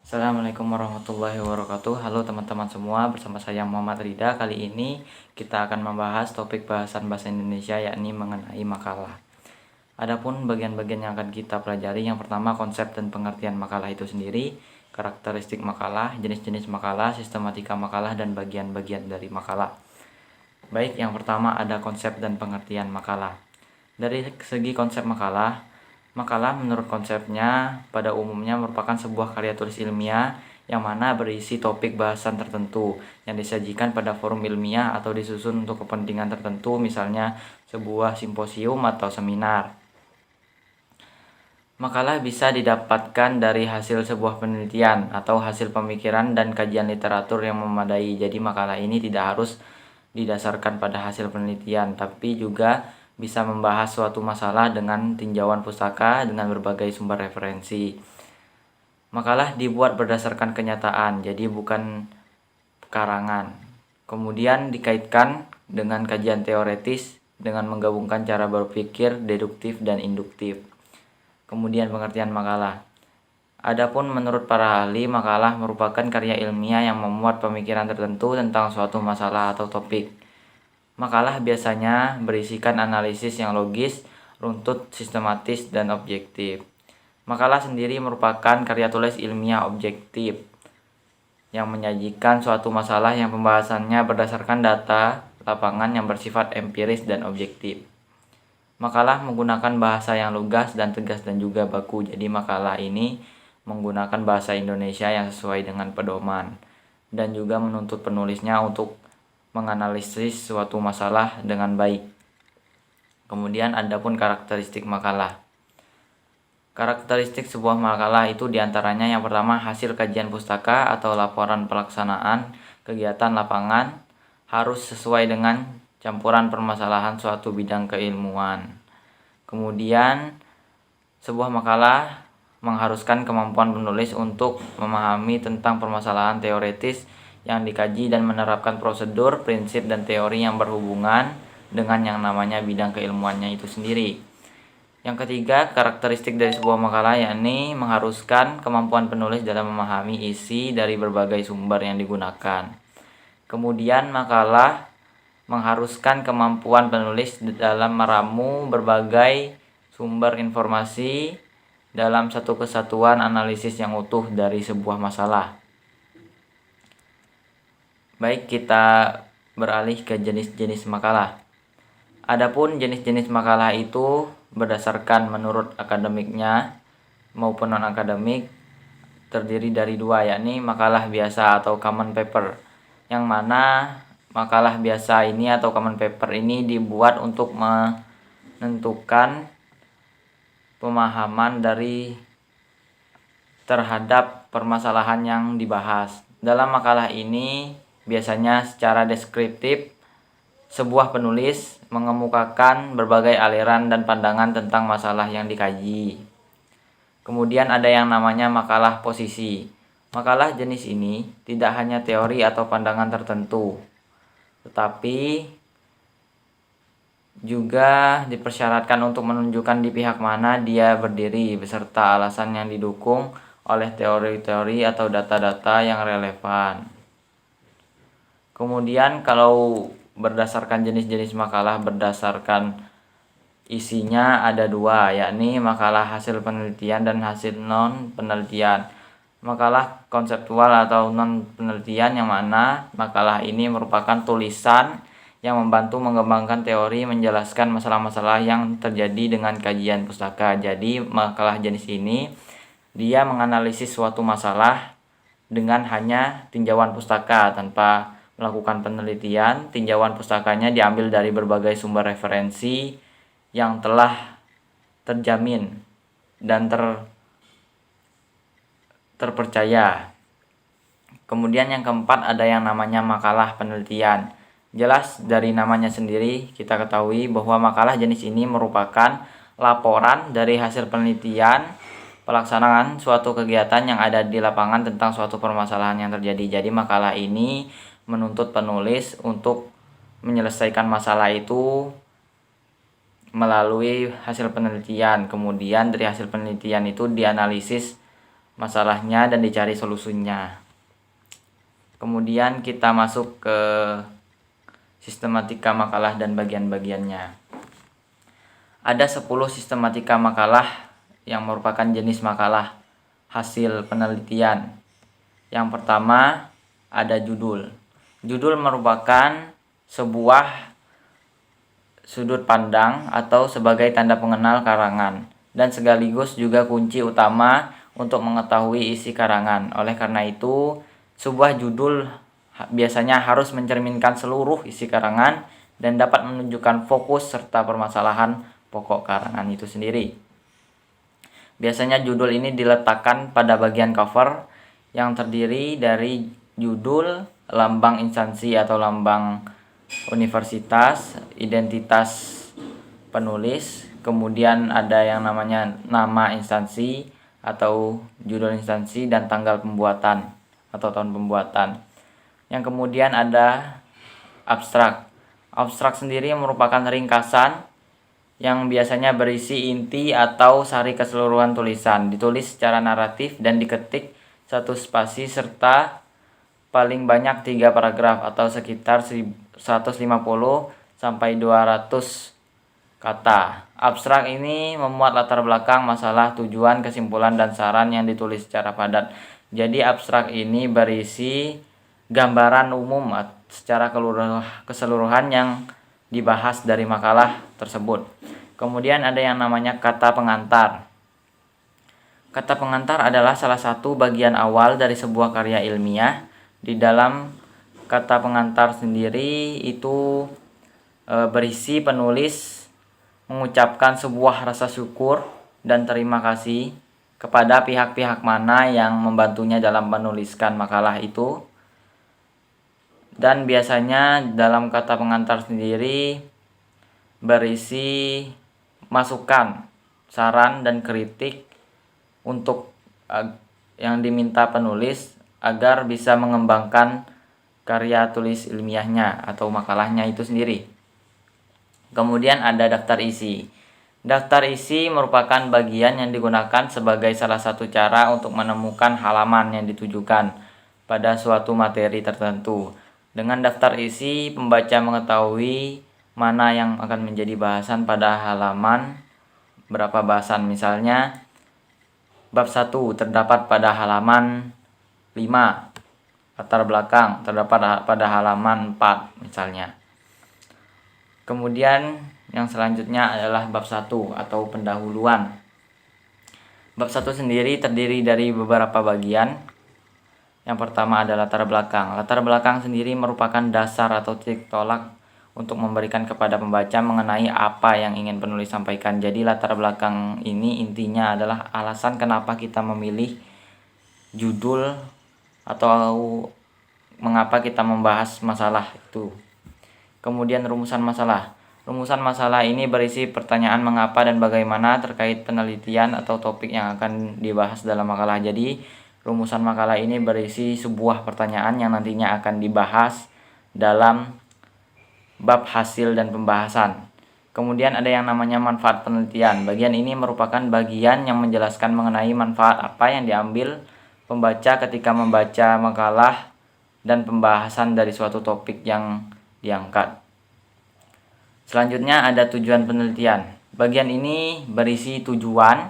Assalamualaikum warahmatullahi wabarakatuh. Halo teman-teman semua, bersama saya Muhammad Rida. Kali ini kita akan membahas topik bahasan bahasa Indonesia, yakni mengenai makalah. Adapun bagian-bagian yang akan kita pelajari, yang pertama konsep dan pengertian makalah itu sendiri, karakteristik makalah, jenis-jenis makalah, sistematika makalah, dan bagian-bagian dari makalah. Baik, yang pertama ada konsep dan pengertian makalah. Dari segi konsep makalah menurut konsepnya pada umumnya merupakan sebuah karya tulis ilmiah yang mana berisi topik bahasan tertentu yang disajikan pada forum ilmiah atau disusun untuk kepentingan tertentu, misalnya sebuah simposium atau seminar. Makalah bisa didapatkan dari hasil sebuah penelitian atau hasil pemikiran dan kajian literatur yang memadai. Jadi makalah ini tidak harus didasarkan pada hasil penelitian, tapi juga bisa membahas suatu masalah dengan tinjauan pustaka dengan berbagai sumber referensi. Makalah dibuat berdasarkan kenyataan, jadi bukan karangan. Kemudian dikaitkan dengan kajian teoretis dengan menggabungkan cara berpikir deduktif dan induktif. Kemudian pengertian makalah. Adapun menurut para ahli, makalah merupakan karya ilmiah yang memuat pemikiran tertentu tentang suatu masalah atau topik. Makalah biasanya berisikan analisis yang logis, runtut, sistematis, dan objektif. Makalah sendiri merupakan karya tulis ilmiah objektif yang menyajikan suatu masalah yang pembahasannya berdasarkan data lapangan yang bersifat empiris dan objektif. Makalah menggunakan bahasa yang lugas dan tegas dan juga baku. Jadi makalah ini menggunakan bahasa Indonesia yang sesuai dengan pedoman dan juga menuntut penulisnya untuk menganalisis suatu masalah dengan baik. Kemudian adapun karakteristik makalah. Karakteristik sebuah makalah itu diantaranya yang pertama hasil kajian pustaka atau laporan pelaksanaan kegiatan lapangan harus sesuai dengan campuran permasalahan suatu bidang keilmuan. Kemudian sebuah makalah mengharuskan kemampuan penulis untuk memahami tentang permasalahan teoretis yang dikaji dan menerapkan prosedur, prinsip, dan teori yang berhubungan dengan yang namanya bidang keilmuannya itu sendiri. Yang ketiga, karakteristik dari sebuah makalah yakni mengharuskan kemampuan penulis dalam memahami isi dari berbagai sumber yang digunakan. Kemudian makalah mengharuskan kemampuan penulis dalam meramu berbagai sumber informasi dalam satu kesatuan analisis yang utuh dari sebuah masalah. Baik, kita beralih ke jenis-jenis makalah. Adapun jenis-jenis makalah itu berdasarkan menurut akademiknya maupun non-akademik terdiri dari dua, yakni makalah biasa atau common paper, yang mana makalah biasa ini atau common paper ini dibuat untuk menentukan pemahaman dari terhadap permasalahan yang dibahas. Dalam makalah ini biasanya secara deskriptif sebuah penulis mengemukakan berbagai aliran dan pandangan tentang masalah yang dikaji. Kemudian ada yang namanya makalah posisi. Makalah jenis ini tidak hanya teori atau pandangan tertentu, tetapi juga dipersyaratkan untuk menunjukkan di pihak mana dia berdiri beserta alasan yang didukung oleh teori-teori atau data-data yang relevan. Kemudian kalau berdasarkan jenis-jenis makalah berdasarkan isinya ada dua, yakni makalah hasil penelitian dan hasil non penelitian. Makalah konseptual atau non penelitian yang mana makalah ini merupakan tulisan yang membantu mengembangkan teori menjelaskan masalah-masalah yang terjadi dengan kajian pustaka. Jadi makalah jenis ini dia menganalisis suatu masalah dengan hanya tinjauan pustaka tanpa melakukan penelitian. Tinjauan pustakanya diambil dari berbagai sumber referensi yang telah terjamin dan terpercaya. Kemudian yang keempat ada yang namanya makalah penelitian. Jelas dari namanya sendiri kita ketahui bahwa makalah jenis ini merupakan laporan dari hasil penelitian pelaksanaan suatu kegiatan yang ada di lapangan tentang suatu permasalahan yang terjadi. Jadi makalah ini menuntut penulis untuk menyelesaikan masalah itu melalui hasil penelitian. Kemudian dari hasil penelitian itu dianalisis masalahnya dan dicari solusinya. Kemudian kita masuk ke sistematika makalah dan bagian-bagiannya. Ada 10 sistematika makalah yang merupakan jenis makalah hasil penelitian. Yang pertama ada judul. Judul merupakan sebuah sudut pandang atau sebagai tanda pengenal karangan dan sekaligus juga kunci utama untuk mengetahui isi karangan. Oleh karena itu, sebuah judul biasanya harus mencerminkan seluruh isi karangan dan dapat menunjukkan fokus serta permasalahan pokok karangan itu sendiri. Biasanya judul ini diletakkan pada bagian cover yang terdiri dari judul, lambang instansi atau lambang universitas, identitas penulis, kemudian ada yang namanya nama instansi atau judul instansi dan tanggal pembuatan atau tahun pembuatan. Yang kemudian ada abstrak. Abstrak sendiri merupakan ringkasan yang biasanya berisi inti atau sari keseluruhan tulisan, ditulis secara naratif dan diketik satu spasi serta paling banyak 3 paragraf atau sekitar 150 sampai 200 kata. Abstrak ini memuat latar belakang, masalah, tujuan, kesimpulan, dan saran yang ditulis secara padat. Jadi abstrak ini berisi gambaran umum secara keseluruhan yang dibahas dari makalah tersebut. Kemudian ada yang namanya kata pengantar. Kata pengantar adalah salah satu bagian awal dari sebuah karya ilmiah. Di dalam kata pengantar sendiri itu berisi penulis mengucapkan sebuah rasa syukur dan terima kasih kepada pihak-pihak mana yang membantunya dalam menuliskan makalah itu. Dan biasanya dalam kata pengantar sendiri berisi masukan, saran, dan kritik untuk yang diminta penulis agar bisa mengembangkan karya tulis ilmiahnya atau makalahnya itu sendiri. Kemudian ada daftar isi. Daftar isi merupakan bagian yang digunakan sebagai salah satu cara untuk menemukan halaman yang ditujukan pada suatu materi tertentu. Dengan daftar isi, pembaca mengetahui mana yang akan menjadi bahasan pada halaman berapa bahasan. Misalnya, bab 1 terdapat pada halaman 5, latar belakang terdapat pada halaman 4 misalnya. Kemudian yang selanjutnya adalah bab 1 atau pendahuluan. Bab 1 sendiri terdiri dari beberapa bagian. Yang pertama adalah latar belakang. Latar belakang sendiri merupakan dasar atau titik tolak untuk memberikan kepada pembaca mengenai apa yang ingin penulis sampaikan. Jadi latar belakang ini intinya adalah alasan kenapa kita memilih judul atau mengapa kita membahas masalah itu. Kemudian rumusan masalah. Rumusan masalah ini berisi pertanyaan mengapa dan bagaimana terkait penelitian atau topik yang akan dibahas dalam makalah. Jadi, rumusan makalah ini berisi sebuah pertanyaan yang nantinya akan dibahas dalam bab hasil dan pembahasan. Kemudian ada yang namanya manfaat penelitian. Bagian ini merupakan bagian yang menjelaskan mengenai manfaat apa yang diambil pembaca ketika membaca makalah dan pembahasan dari suatu topik yang diangkat. Selanjutnya ada tujuan penelitian. Bagian ini berisi tujuan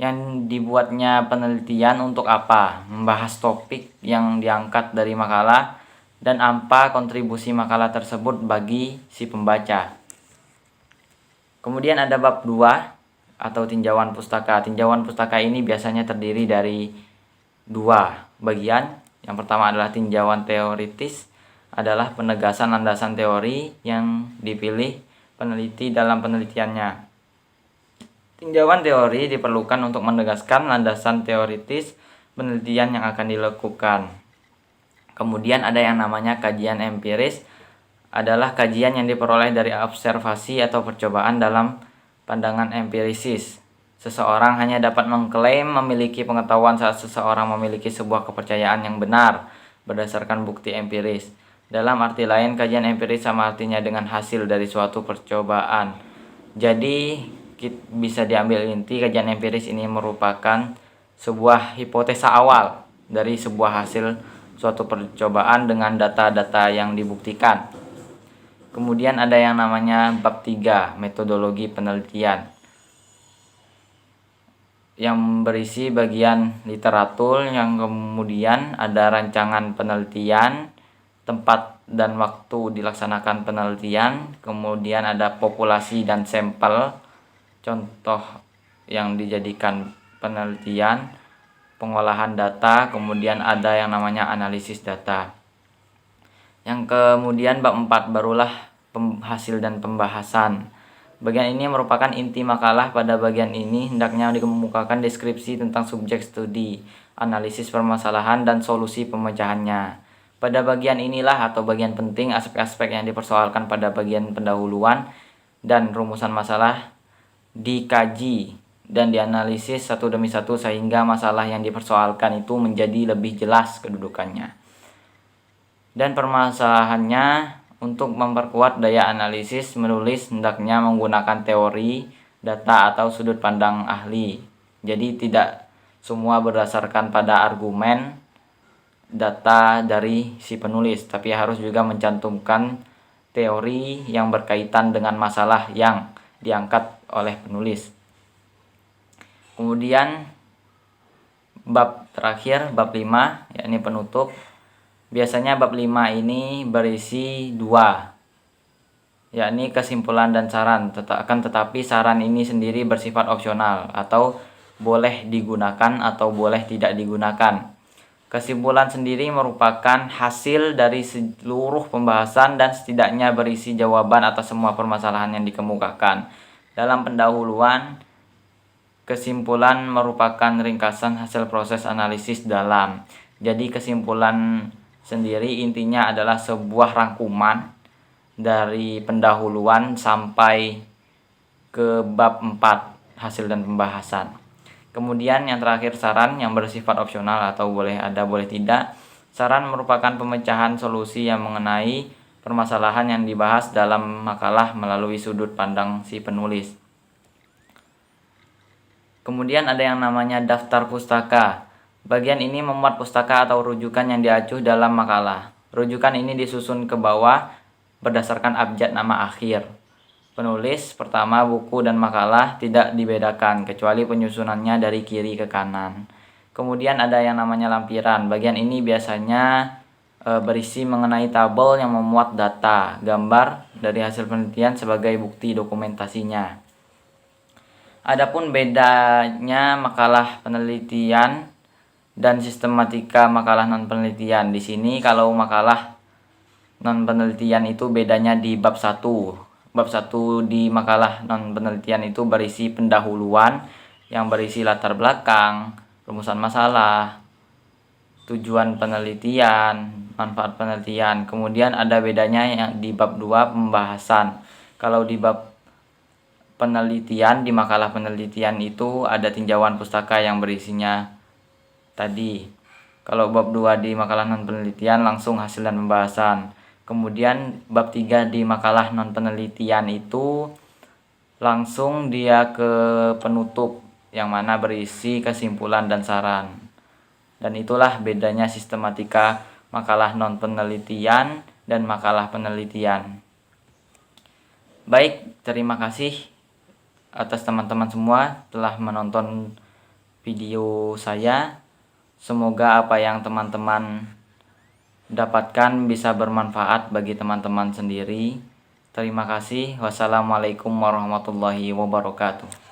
yang dibuatnya penelitian untuk apa, membahas topik yang diangkat dari makalah, dan apa kontribusi makalah tersebut bagi si pembaca. Kemudian ada bab 2 atau tinjauan pustaka. Tinjauan pustaka ini biasanya terdiri dari 2 bagian. Yang pertama adalah tinjauan teoritis, adalah penegasan landasan teori yang dipilih peneliti dalam penelitiannya. Tinjauan teori diperlukan untuk menegaskan landasan teoritis penelitian yang akan dilakukan. Kemudian ada yang namanya kajian empiris, adalah kajian yang diperoleh dari observasi atau percobaan dalam pandangan empirisis. Seseorang hanya dapat mengklaim memiliki pengetahuan saat seseorang memiliki sebuah kepercayaan yang benar berdasarkan bukti empiris. Dalam arti lain, kajian empiris sama artinya dengan hasil dari suatu percobaan. Jadi, bisa diambil inti kajian empiris ini merupakan sebuah hipotesa awal dari sebuah hasil suatu percobaan dengan data-data yang dibuktikan. Kemudian ada yang namanya bab 3, metodologi penelitian, yang berisi bagian literatur, yang kemudian ada rancangan penelitian, tempat dan waktu dilaksanakan penelitian, kemudian ada populasi dan sampel, contoh yang dijadikan penelitian, pengolahan data, kemudian ada yang namanya analisis data. Yang kemudian bab 4 barulah hasil dan pembahasan. Bagian ini merupakan inti makalah. Pada bagian ini hendaknya dikemukakan deskripsi tentang subjek studi, analisis permasalahan, dan solusi pemecahannya. Pada bagian inilah atau bagian penting aspek-aspek yang dipersoalkan pada bagian pendahuluan dan rumusan masalah dikaji dan dianalisis satu demi satu sehingga masalah yang dipersoalkan itu menjadi lebih jelas kedudukannya dan permasalahannya. Untuk memperkuat daya analisis menulis hendaknya menggunakan teori, data, atau sudut pandang ahli. Jadi tidak semua berdasarkan pada argumen data dari si penulis, tapi harus juga mencantumkan teori yang berkaitan dengan masalah yang diangkat oleh penulis. Kemudian bab terakhir, bab 5, yakni penutup. Biasanya bab 5 ini berisi 2, yakni kesimpulan dan saran. Tetapi saran ini sendiri bersifat opsional atau boleh digunakan atau boleh tidak digunakan. Kesimpulan sendiri merupakan hasil dari seluruh pembahasan dan setidaknya berisi jawaban atas semua permasalahan yang dikemukakan. Dalam pendahuluan, kesimpulan merupakan ringkasan hasil proses analisis dalam. Jadi kesimpulan sendiri intinya adalah sebuah rangkuman dari pendahuluan sampai ke bab 4, hasil dan pembahasan. Kemudian yang terakhir saran yang bersifat opsional atau boleh ada boleh tidak. Saran merupakan pemecahan solusi yang mengenai permasalahan yang dibahas dalam makalah melalui sudut pandang si penulis. Kemudian ada yang namanya daftar pustaka. Bagian ini memuat pustaka atau rujukan yang diacuh dalam makalah. Rujukan ini disusun ke bawah berdasarkan abjad nama akhir penulis. Pertama, buku dan makalah tidak dibedakan kecuali penyusunannya dari kiri ke kanan. Kemudian ada yang namanya lampiran. Bagian ini biasanya berisi mengenai tabel yang memuat data, gambar dari hasil penelitian sebagai bukti dokumentasinya. Adapun bedanya makalah penelitian dan sistematika makalah non penelitian. Di sini kalau makalah non penelitian itu bedanya di bab 1. Bab 1 di makalah non penelitian itu berisi pendahuluan yang berisi latar belakang, rumusan masalah, tujuan penelitian, manfaat penelitian. Kemudian ada bedanya yang di bab 2 pembahasan. Kalau di bab penelitian, di makalah penelitian itu ada tinjauan pustaka yang berisinya tadi. Kalau bab 2 di makalah non penelitian langsung hasil dan pembahasan. Kemudian bab 3 di makalah non penelitian itu langsung dia ke penutup yang mana berisi kesimpulan dan saran. Dan itulah bedanya sistematika makalah non penelitian dan makalah penelitian. Baik, terima kasih atas teman-teman semua telah menonton video saya. Semoga apa yang teman-teman dapatkan bisa bermanfaat bagi teman-teman sendiri. Terima kasih. Wassalamualaikum warahmatullahi wabarakatuh.